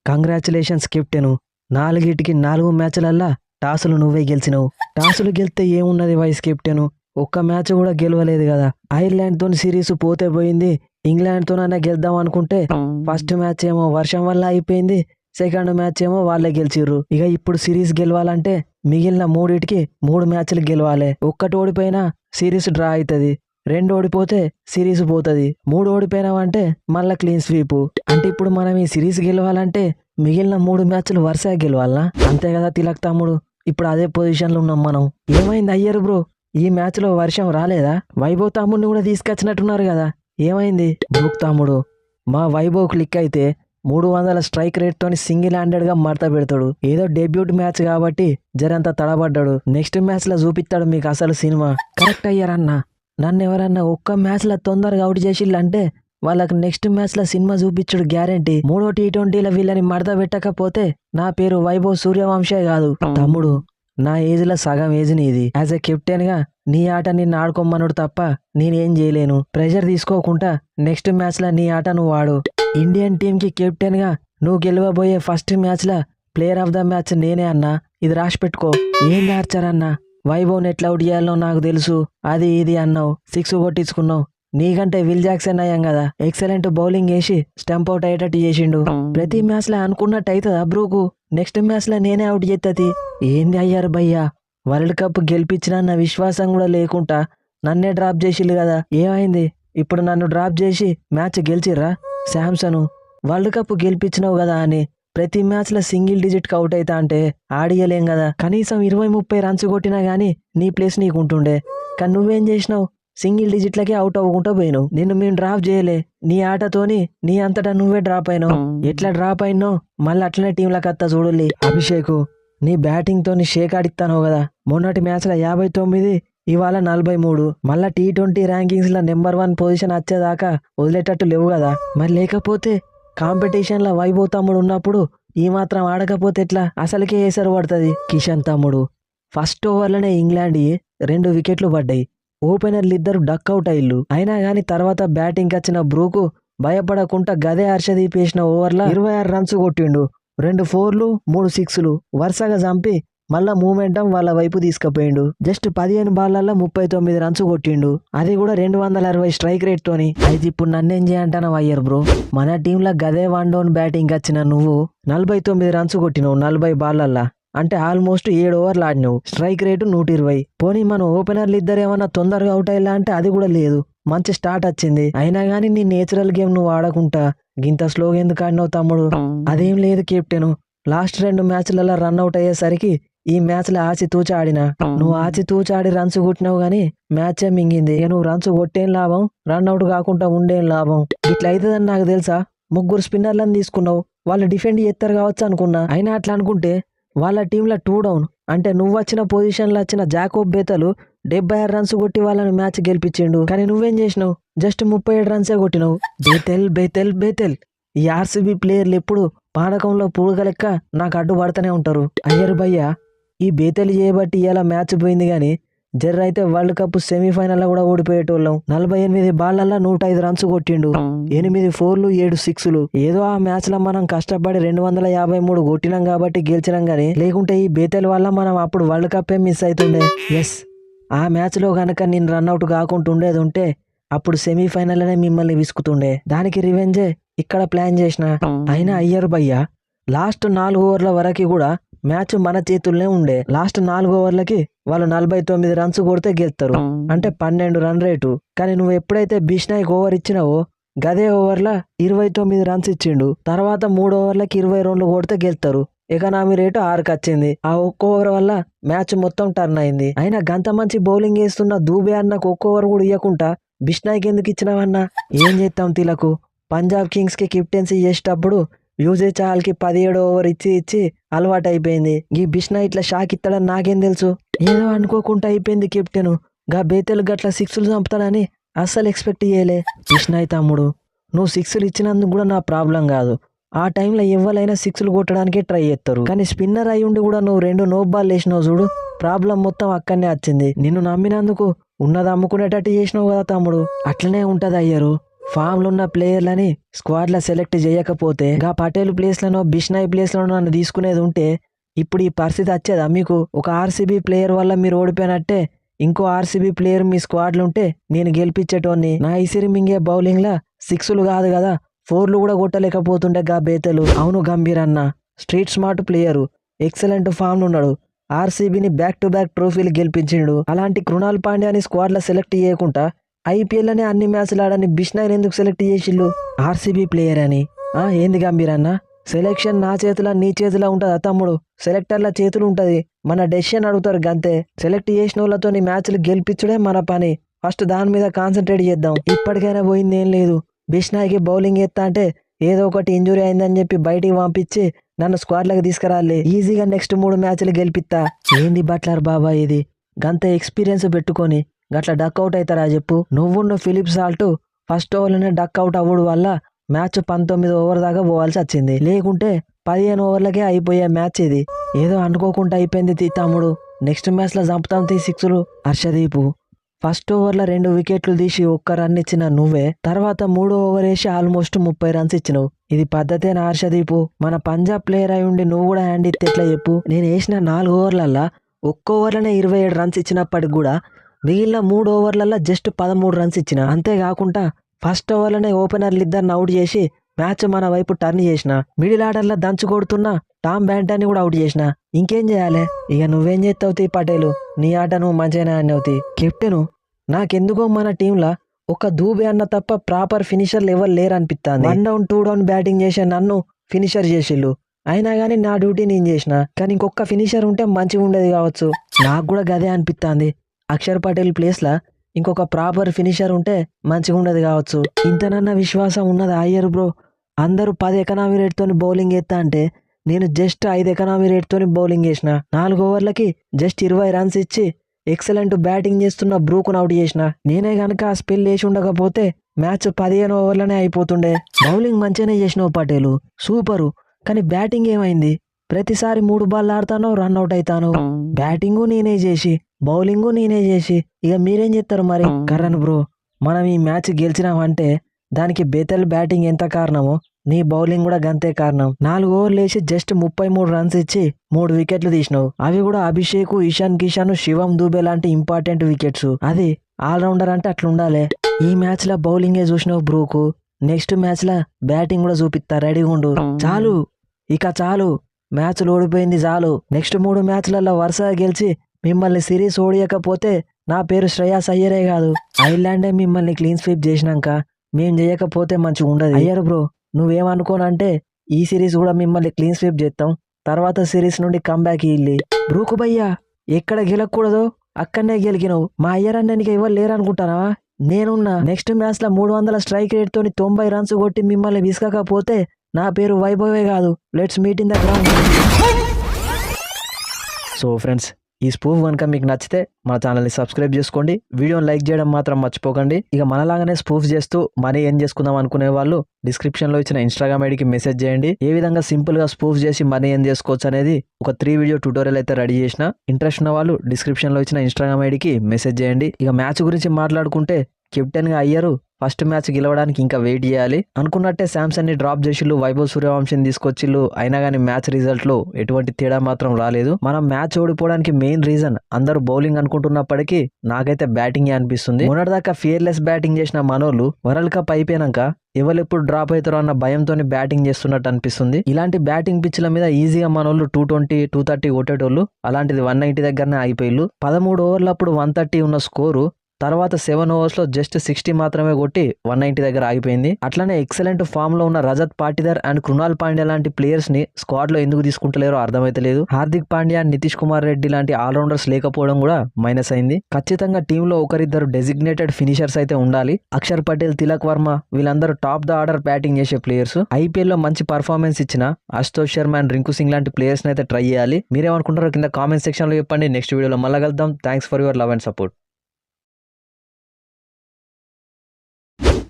Congratulations captain. 4కి 4 మ్యాచ్లల్లా టాసులు నువ్వే గెలిచినావు. టాసులు గెలిస్తే ఏమున్నది వైస్ కెప్టెను, ఒక్క మ్యాచ్ కూడా గెలవలేదు కదా. ఐర్లాండ్తో సిరీస్ పోతే పోయింది, ఇంగ్లాండ్తోనైనా గెలుద్దాం అనుకుంటే ఫస్ట్ మ్యాచ్ ఏమో వర్షం వల్ల అయిపోయింది, సెకండ్ మ్యాచ్ ఏమో వాళ్ళే గెలిచిర్రు. ఇక ఇప్పుడు సిరీస్ గెలవాలంటే మిగిలిన 3కి 3 మ్యాచ్లు గెలవాలి. ఒక్కటి ఓడిపోయినా సిరీస్ డ్రా అవుతుంది, 2 ఓడిపోతే సిరీస్ పోతుంది, 3 ఓడిపోయినావంటే మళ్ళా క్లీన్ స్వీప్. అంటే ఇప్పుడు మనం ఈ సిరీస్ గెలవాలంటే మిగిలిన 3 మ్యాచ్లు వరుసగా గెలవాలనా? అంతే కదా తిలక్ తమ్ముడు, ఇప్పుడు అదే పొజిషన్లో ఉన్నాం మనం. ఏమైంది అయ్యర్ బ్రో, ఈ మ్యాచ్లో వర్షం రాలేదా? వైభవ్ తమ్ముడిని కూడా తీసుకొచ్చినట్టున్నారు కదా, ఏమైంది? బ్రూక్ తమ్ముడు, మా వైభవ్ క్లిక్ అయితే 300 స్ట్రైక్ రేట్తోని సింగిల్ హ్యాండెడ్గా మడత పెడతాడు. ఏదో డెబ్యూట్ మ్యాచ్ కాబట్టి జరంతా తడబడ్డాడు, నెక్స్ట్ మ్యాచ్లో చూపిస్తాడు మీకు అసలు సినిమా. కరెక్ట్ అయ్యారన్నా, నన్ను ఎవరన్నా ఒక్క మ్యాచ్లో తొందరగా అవుట్ చేసిల్లంటే వాళ్ళకి నెక్స్ట్ మ్యాచ్లో సినిమా చూపించుడు గ్యారంటీ. 3వ T20లో వీళ్ళని మడత పెట్టకపోతే నా పేరు వైభవ్ సూర్యవంశే కాదు. తమ్ముడు, నా ఏజ్లో సగం ఏజ్ నీది. యాజ్ ఎ కెప్టెన్గా నీ ఆట నిన్ను ఆడుకోమనుడు తప్ప నేనేం చేయలేను. ప్రెషర్ తీసుకోకుండా నెక్స్ట్ మ్యాచ్లో నీ ఆట నువ్వు ఆడు. ఇండియన్ టీంకి కెప్టెన్గా నువ్వు గెలవబోయే ఫస్ట్ మ్యాచ్లో ప్లేయర్ ఆఫ్ ద మ్యాచ్ నేనే అన్నా, ఇది రాసి పెట్టుకో. ఏం దార్చారన్నా, వైభవ్ని ఎట్లా అవుట్ చేయాలో నాకు తెలుసు, అది ఇది అన్నావు, 6 కొట్టించుకున్నావు. నీకంటే విల్ జాక్సన్ అయ్యాం కదా, ఎక్సలెంట్ బౌలింగ్ వేసి స్టంప్ అవుట్ అయ్యేటట్టు చేసిండు. ప్రతి మ్యాచ్లో అనుకున్నట్టు అవుతుందా బ్రూకు? నెక్స్ట్ మ్యాచ్లో నేనే అవుట్ చేస్తుంది. ఏంది అయ్యారు భయ్యా, వరల్డ్ కప్ గెలిపించినా నా విశ్వాసం కూడా లేకుండా నన్నే డ్రాప్ చేసిల్లు కదా, ఏమైంది? ఇప్పుడు నన్ను డ్రాప్ చేసి మ్యాచ్ గెలిచిర్రా? శాంసన్, వరల్డ్ కప్ గెలిపించినావు కదా అని ప్రతి మ్యాచ్లో సింగిల్ డిజిట్కి అవుట్ అవుతా అంటే ఆడియలేం కదా. కనీసం 20-30 రన్స్ కొట్టినా కానీ నీ ప్లేస్ నీకు ఉంటుండే. కానీ నువ్వేం చేసినావు, సింగిల్ డిజిట్లకే అవుట్ అవ్వకుండా పోయినావు. నిన్ను మేము డ్రాప్ చేయలే, నీ ఆటతోని నీ అంతటా నువ్వే డ్రాప్ అయినావు. ఎట్లా డ్రాప్ అయినావు మళ్ళీ అట్లనే టీంలకు అత్తా చూడలే. అభిషేక్, నీ బ్యాటింగ్తోని షేక్ ఆడిస్తాను కదా, మొన్నటి మ్యాచ్లో 59, ఇవాళ 43. మళ్ళా T20 ర్యాంకింగ్స్లో నెంబర్ 1 పొజిషన్ వచ్చేదాకా వదిలేటట్టు లేవు కదా. మరి లేకపోతే కాంపిటీషన్లో వైభవ్ తమ్ముడు ఉన్నప్పుడు ఈ మాత్రం ఆడకపోతే ఎట్లా? అసలుకే ఏసరు పడుతుంది. కిషన్ తమ్ముడు, ఫస్ట్ ఓవర్లోనే ఇంగ్లాండ్ 2 వికెట్లు పడ్డాయి, ఓపెనర్లు ఇద్దరు డక్అవుట్ అయ్యిల్లు. అయినా కానీ తర్వాత బ్యాటింగ్కి వచ్చిన బ్రూకు భయపడకుండా గదే హర్షదీప్ వేసిన ఓవర్లో 26 రన్స్ కొట్టిండు, 2 4లు 3 6లు వరుసగా చంపి మళ్ళా మూమెంటం వాళ్ళ వైపు తీసుకుపోయిండు. జస్ట్ 15 బాళ్లలో 39 రన్స్ కొట్టిండు, అది కూడా 260 స్ట్రైక్ రేట్ తోని. అయితే ఇప్పుడు నన్నేం చేయంటానవు అయ్యర్ బ్రో, మన టీంలో గదే 1 డౌన్ బ్యాటింగ్ వచ్చిన నువ్వు 49 రన్స్ కొట్టినావు 40 బాళ్లల్లా, అంటే ఆల్మోస్ట్ 7 ఓవర్లు ఆడినావు, స్ట్రైక్ రేటు 120. పోనీ మన ఓపెనర్లు ఇద్దరు ఏమన్నా తొందరగా అవుట్ అయ్యేలా అంటే అది కూడా లేదు, మంచి స్టార్ట్ వచ్చింది. అయినా కానీ నీ నేచురల్ గేమ్ నువ్వు ఆడకుంటా గింత స్లోగా ఎందుకు ఆడినావు తమ్ముడు? అదేం లేదు కెప్టెను, లాస్ట్ 2 మ్యాచ్లలో రన్అట్ అయ్యేసరికి ఈ మ్యాచ్లో ఆచితూచి ఆడినా. నువ్వు ఆచితూచి ఆడి రన్స్ కొట్టినావు కానీ మ్యాచే మింగింది. నువ్వు రన్స్ కొట్టేం లాభం, రన్అట్ కాకుండా ఉండేం లాభం. ఇట్లా అవుతుందని నాకు తెలుసా? 3 స్పిన్నర్లను తీసుకున్నావు, వాళ్ళు డిఫెండ్ చేస్తారు కావచ్చు అనుకున్నా. అయినా అట్లా అనుకుంటే వాళ్ళ టీంలో 2 డౌన్ అంటే నువ్వు వచ్చిన పొజిషన్లో వచ్చిన జాకోబ్ బేతలు 76 రన్స్ కొట్టి వాళ్ళని మ్యాచ్ గెలిపించిండు. కానీ నువ్వేం చేసినావు, జస్ట్ 37 రన్సే కొట్టినావు. బేతెల్ బేతెల్ బేతెల్, ఈ ఆర్సీబీ ప్లేయర్లు ఎప్పుడు పానకంలో పుడుగ లెక్క నాకు అడ్డు పడుతూనే ఉంటారు. అయ్యరు భయ్యా, ఈ బేతలు చేయబట్టి ఇలా మ్యాచ్ పోయింది కానీ జర్ర అయితే వరల్డ్ కప్ సెమీఫైనల్లో కూడా ఓడిపోయేటోళ్ళం. 48 బాళ్లల్లో 105 రన్స్ కొట్టిండు, 8 4లు 7 6లు. ఏదో ఆ మ్యాచ్ లో మనం కష్టపడి 253 కొట్టినాం కాబట్టి గెలిచినాం గానీ, లేకుంటే ఈ బేతల వల్ల మనం అప్పుడు వరల్డ్ కప్పే మిస్ అవుతుండే. ఎస్, ఆ మ్యాచ్ లో గనక నేను రన్అట్ కాకుండా ఉండేది ఉంటే అప్పుడు సెమీఫైనల్లోనే మిమ్మల్ని విసుకుతుండే. దానికి రివెంజే ఇక్కడ ప్లాన్ చేసిన. అయినా అయ్యర్ భయ్యా, లాస్ట్ 4 ఓవర్ల వరకు కూడా మ్యాచ్ మన చేతుల్లోనే ఉండే. లాస్ట్ 4 ఓవర్లకి వాళ్ళు 49 రన్స్ కొడితే గెలుస్తారు, అంటే 12 రన్ రేటు. కానీ నువ్వు ఎప్పుడైతే బిష్నాయ్కి ఓవర్ ఇచ్చినావో గదే ఓవర్ల 29 రన్స్ ఇచ్చిండు. తర్వాత 3 ఓవర్లకి 20 రన్లు కొడితే గెలుస్తారు. ఎకనామీ రేటు 6కి వచ్చింది. ఆ ఒక్క ఓవర్ వల్ల మ్యాచ్ మొత్తం టర్న్ అయింది. అయినా గంత మంచి బౌలింగ్ వేస్తున్న దూబే అన్నకు ఒక్క ఓవర్ కూడా ఇవ్వకుండా బిష్నాయ్కి ఎందుకు ఇచ్చినావన్నా? ఏం చేస్తాం తిలకు, పంజాబ్ కింగ్స్కి కెప్టెన్సీ చేసేటప్పుడు యూజే చాహల్కి 17 ఓవర్ ఇచ్చి అలవాటు అయిపోయింది. ఈ బిష్నాయ్ ఇట్లా షాక్ ఇస్తాడని నాకేం తెలుసు? ఏదో అనుకోకుండా అయిపోయింది కెప్టెను. గా బేతెలు గట్ల 6లు చంపుతాడని అస్సలు ఎక్స్పెక్ట్ చేయలే. బిష్నాయ్ తమ్ముడు, నువ్వు 6లు ఇచ్చినందుకు కూడా నా ప్రాబ్లం కాదు. ఆ టైంలో ఎవరైనా 6లు కొట్టడానికే ట్రై చేస్తారు. కానీ స్పిన్నర్ అయి ఉండి కూడా నువ్వు 2 నో బాల్ వేసినావు చూడు, ప్రాబ్లం మొత్తం అక్కడనే వచ్చింది. నిన్ను నమ్మినందుకు ఉన్నది అమ్ముకునేటట్టు చేసినావు కదా తమ్ముడు. అట్లనే ఉంటది అయ్యారు. ఫామ్ లో ఉన్న ప్లేయర్లని స్క్వాడ్ లా సెలెక్ట్ చేయకపోతే గా పటేల్ ప్లేస్ లను బిష్నాయ్ ప్లేస్ లను నన్ను తీసుకునేది ఉంటే ఇప్పుడు ఈ పరిస్థితి వచ్చేదా మీకు? ఒక ఆర్సీబీ ప్లేయర్ వల్ల మీరు ఓడిపోయినట్టే ఇంకో ఆర్సీబీ ప్లేయర్ మీ స్క్వాడ్లు ఉంటే నేను గెలిపించేటోన్ని. నా ఇసిరి మింగే బౌలింగ్ లా సిక్స్లు కాదు కదా 4లు కూడా కొట్టలేకపోతుండే గా బేతలు. అవును గంభీర్ అన్న street smart player, excellent form ఉన్నాడు, ఆర్సీబీని బ్యాక్ టు బ్యాక్ ట్రోఫీలు గెలిపించిండు. అలాంటి కృణాల్ పాండ్యాని స్క్వాడ్లో సెలెక్ట్ చేయకుండా ఐపీఎల్ అనే అన్ని మ్యాచ్లు ఆడని బిష్నాయ్ ఎందుకు సెలెక్ట్ చేసిళ్ళు? ఆర్సీబీ ప్లేయర్ అని ఏంది గంభీర్ అన్న? సెలెక్షన్ నా చేతిలో నీ చేతిలో ఉంటుందా తమ్ముడు? సెలెక్టర్ల చేతులు ఉంటది, మన డెసిషన్ అడుగుతారు గంతే. సెలెక్ట్ చేసిన వాళ్ళతో మ్యాచ్లు గెలిపించడే మన పని. ఫస్ట్ దాని మీద కాన్సన్ట్రేట్ చేద్దాం. ఇప్పటికైనా పోయింది ఏం లేదు. బిష్నాయ్కి బౌలింగ్ ఎత్తా అంటే ఏదో ఒకటి ఇంజురీ అయిందని చెప్పి బయటికి పంపించి నన్ను స్క్వాడ్లకు తీసుకురాలే. ఈజీగా నెక్స్ట్ 3 మ్యాచ్లు గెలిపిస్తా. ఏంది బట్లర్ బాబా ఇది? గంత ఎక్స్పీరియన్స్ పెట్టుకొని గట్ల డక్ అవుట్ అవుతారా చెప్పు? నువ్వున్న ఫిలిప్ సాల్ట్ ఫస్ట్ ఓవర్లోనే డక్ అవుట్ అవ్వడు వల్ల మ్యాచ్ 19 ఓవర్ దాకా పోవాల్సి వచ్చింది. లేకుంటే 15 ఓవర్లకే అయిపోయే మ్యాచ్ ఇది. ఏదో అనుకోకుండా అయిపోయింది తమ్ముడు. నెక్స్ట్ మ్యాచ్లో చంపుతాం 6లు. హర్షదీపు ఫస్ట్ ఓవర్లో 2 వికెట్లు తీసి 1 రన్ ఇచ్చిన నువ్వే తర్వాత 3వ ఓవర్ వేసి ఆల్మోస్ట్ 30 రన్స్ ఇచ్చినావు. ఇది పద్ధతేనా హర్షదీపు? మన పంజాబ్ ప్లేయర్ అయి ఉండి నువ్వు కూడా హ్యాండ్ ఇస్తే ఎట్లా చెప్పు? నేను వేసిన 4 ఓవర్లల్లా 1 ఓవర్లోనే 27 రన్స్ ఇచ్చినప్పటికి కూడా మిగిలిన 3 ఓవర్లల్లో జస్ట్ 13 రన్స్ ఇచ్చిన. అంతేకాకుండా ఫస్ట్ ఓవర్లోనే ఓపెనర్లు ఇద్దరిని అవుట్ చేసి మ్యాచ్ మన వైపు టర్న్ చేసిన. మిడిల్ ఆర్డర్లో దంచు కొడుతున్నా టామ్ బ్యాంటాన్ని కూడా అవుట్ చేసిన. ఇంకేం చేయాలి? ఇక నువ్వేం చేస్తావుతీ పటేలు? నీ ఆట నువ్వు మంచిగానే ఆడినవుతీ. కెప్టెను నాకెందుకో మన టీంలో ఒక దూబే అన్న తప్ప ప్రాపర్ ఫినిషర్లు ఎవరు లేరనిపిస్తాను. 1 డౌన్ 2 డౌన్ బ్యాటింగ్ చేసే నన్ను ఫినిషర్ చేసిళ్ళు. అయినా కానీ నా డ్యూటీ నేను చేసిన. కానీ ఇంకొక ఫినిషర్ ఉంటే మంచిగా ఉండేది కావచ్చు. నాకు కూడా గదే అనిపిస్తుంది. అక్షర్ పటేల్ ప్లేస్లా ఇంకొక ప్రాపర్ ఫినిషర్ ఉంటే మంచిగా ఉండేది కావచ్చు. ఇంతనన్నా విశ్వాసం ఉన్నది అయ్యర్ బ్రో? అందరూ 10 ఎకనామీ రేట్తోని బౌలింగ్ ఎత్తా అంటే నేను జస్ట్ 5 ఎకనామీ రేట్తోని బౌలింగ్ చేసిన. 4 ఓవర్లకి జస్ట్ 20 రన్స్ ఇచ్చి ఎక్సలెంట్ బ్యాటింగ్ చేస్తున్న బ్రూకును అవుట్ చేసిన. నేనే గనక ఆ స్పెల్ వేసి ఉండకపోతే మ్యాచ్ 15 ఓవర్లనే అయిపోతుండే. బౌలింగ్ మంచిగానే చేసినావు పటేలు, సూపరు. కానీ బ్యాటింగ్ ఏమైంది? ప్రతిసారి 3 బాల్ ఆడతానో రన్అట్ అవుతాను. బ్యాటింగు నేనే చేసి బౌలింగు నేనే చేసి ఇక మీరేం చేస్తారు మరి? కరణ్ బ్రో, మనం ఈ మ్యాచ్ గెలిచినామంటే దానికి బేతల్ బ్యాటింగ్ ఎంత కారణమో నీ బౌలింగ్ కూడా గంతే కారణం. 4 ఓవర్లు వేసి జస్ట్ 33 రన్స్ ఇచ్చి 3 వికెట్లు తీసినావు. అవి కూడా అభిషేక్, ఇషాన్ కిషాన్, శివం దూబే లాంటి ఇంపార్టెంట్ వికెట్స్. అది ఆల్రౌండర్ అంటే అట్లుండాలి. ఈ మ్యాచ్ లో బౌలింగే చూసినావు బ్రూకు, నెక్స్ట్ మ్యాచ్ లో బ్యాటింగ్ కూడా చూపిస్తా, రెడీగా ఉండు. చాలు, ఇక చాలు, మ్యాచ్లు ఓడిపోయింది చాలు. నెక్స్ట్ 3 మ్యాచ్లలో వరుసగా గెలిచి మిమ్మల్ని సిరీస్ ఓడియకపోతే నా పేరు శ్రేయాస్ అయ్యరే కాదు. ఐర్లాండే మిమ్మల్ని క్లీన్ స్వీప్ చేసినాక మేం చేయకపోతే మంచిగా ఉండదు. అయ్యర్ బ్రో, నువ్వేమనుకోనంటే ఈ సిరీస్ కూడా మిమ్మల్ని క్లీన్ స్వీప్ చేస్తాం, తర్వాత సిరీస్ నుండి కంబ్యాక్ ఇల్లి. బ్రూకు భయ్యా, ఎక్కడ గెలకూడదో అక్కడనే గెలికినావు. మా అయ్యర్ అన్ననికి ఎవరు లేరనుకుంటానా? నేనున్నా. నెక్స్ట్ మ్యాచ్ లో 300 స్ట్రైక్ రేట్ తోని 90 రన్స్ కొట్టి మిమ్మల్ని విసుకకపోతే నా పేరు వైభవే కాదు. Let's meet in the ground. So friends, ఈ స్పూఫ్ కనుక మీకు నచ్చితే మన ఛానల్ని సబ్స్క్రైబ్ చేసుకోండి, వీడియోని లైక్ చేయడం మాత్రం మర్చిపోకండి. ఇక మనలాగానే స్పూఫ్ చేస్తూ మనీ ఏం చేసుకుందాం అనుకునే వాళ్ళు డిస్క్రిప్షన్లో ఇచ్చిన ఇన్స్టాగ్రామ్ ఐడికి మెసేజ్ చేయండి. ఏ విధంగా సింపుల్గా స్పూఫ్ చేసి మనీ ఏం చేసుకోవచ్చు అనేది ఒక 3 వీడియో ట్యూటోరియల్ అయితే రెడీ చేసిన. ఇంట్రెస్ట్ ఉన్న వాళ్ళు డిస్క్రిప్షన్లో ఇచ్చిన ఇన్స్టాగ్రామ్ ఐడికి మెసేజ్ చేయండి. ఇక మ్యాచ్ గురించి మాట్లాడుకుంటే కెప్టెన్గా అయ్యారు ఫస్ట్ మ్యాచ్ గెలవడానికి ఇంకా వెయిట్ చేయాలి. అనుకున్నట్టే శాంసన్ ని డ్రాప్ చేసిళ్ళు, వైభవ్ సూర్యవంశీని తీసుకొచ్చిళ్ళు. అయినా కానీ మ్యాచ్ రిజల్ట్ లో ఎటువంటి తేడా మాత్రం రాలేదు. మనం మ్యాచ్ ఓడిపోవడానికి మెయిన్ రీజన్ అందరూ బౌలింగ్ అనుకుంటున్నప్పటికీ నాకైతే బ్యాటింగ్ అనిపిస్తుంది. మొన్నటిదాకా ఫియర్లెస్ బ్యాటింగ్ చేసిన మనోళ్ళు వరల్డ్ కప్ అయిపోయినాక ఎవరెప్పుడు డ్రాప్ అవుతారో అన్న భయంతో బ్యాటింగ్ చేస్తున్నట్టు అనిపిస్తుంది. ఇలాంటి బ్యాటింగ్ పిచ్ల మీద ఈజీగా మనోళ్ళు 220, 230 కొట్టేటోళ్ళు, అలాంటిది 190 దగ్గరనే అయిపోయిళ్ళు. 13 ఓవర్లప్పుడు 130 ఉన్న స్కోరు తర్వాత 7 ఓవర్స్ లో జస్ట్ 60 మాత్రమే కొట్టి 190 దగ్గర ఆగిపోయింది. అట్లనే ఎక్సలెంట్ ఫామ్ లో ఉన్న రజత్ పాటిదార్ అండ్ కృణాల్ పాండ్యా లాంటి ప్లేయర్స్ ని స్క్వాడ్ లో ఎందుకు తీసుకుంటలేరో అర్థమైతలేదు. హార్దిక్ పాండ్యా, నితీష్ కుమార్ రెడ్డి లాంటి ఆల్రౌండర్స్ లేకపోవడం కూడా మైనస్ అయింది. ఖచ్చితంగా టీంలో ఒకరిద్దరు డెసిగ్నేటెడ్ ఫినిషర్స్ అయితే ఉండాలి. అక్షర్ పటేల్, తిలక్ వర్మ వీళ్ళందరూ టాప్ ద ఆర్డర్ బ్యాటింగ్ చేసే ప్లేయర్స్. ఐపీఎల్ లో మంచి పర్ఫార్మెన్స్ ఇచ్చిన అశుతోష్ శర్మ అండ్ రింకు సింగ్ లాంటి ప్లేయర్స్ అయితే ట్రై చేయాలి. మీరేమనుకుంటారో కింద కామెంట్ సెక్షన్ లో చెప్పండి. నెక్స్ట్ వీడియోలో మళ్ళీ కలుద్దాం. Thanks for your love and support.